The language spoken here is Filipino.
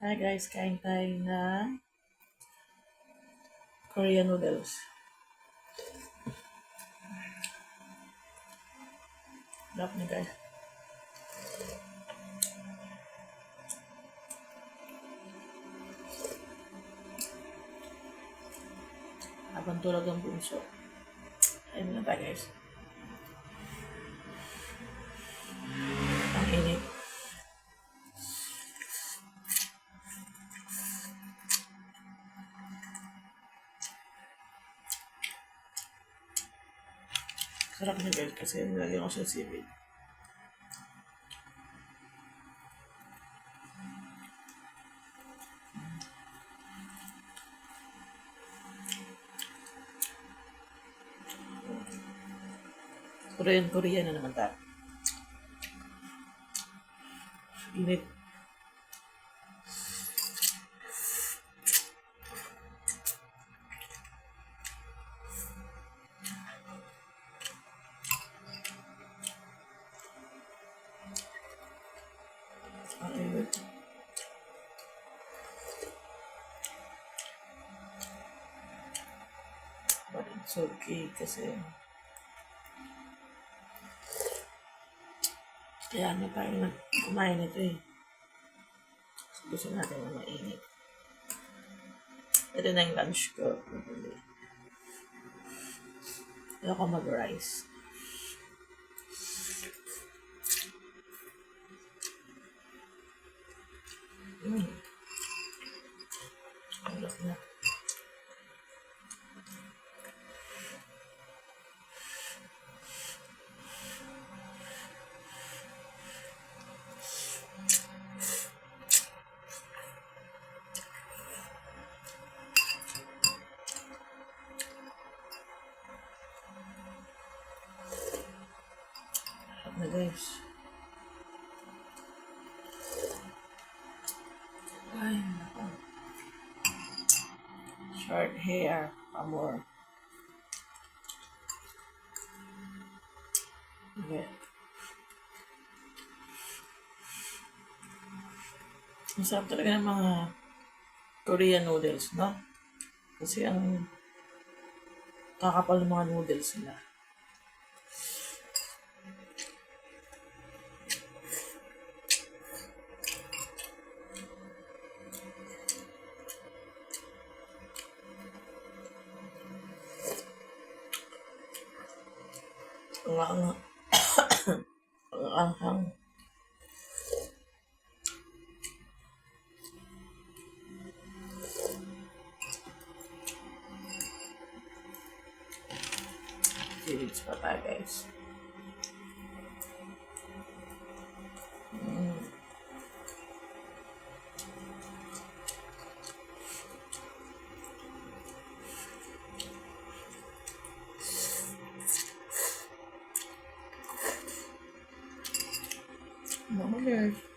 Hi guys, kain tayo na Korean noodles. Love niyo guys. Habang tulog ang bunso. Ayun na tayo guys. Ang init. Sarap niya guys kasi nilagyan ko siya seaweed. Korean na naman tayo. Init. Ang init. But it's okay kasi kaya ano tayo kumain ito eh. Gusto natin na mainit. Ito na yung lunch ko. Ayaw ko mag-rice. Alok na. Alok na guys. Ay, nako. Short hair. Amor. Okay. Masarap talaga ng mga Korean noodles, no? Kasi ang kakapal ng mga noodles nila. Ang anghang. Seaweeds pa tayo guys. Mama guys.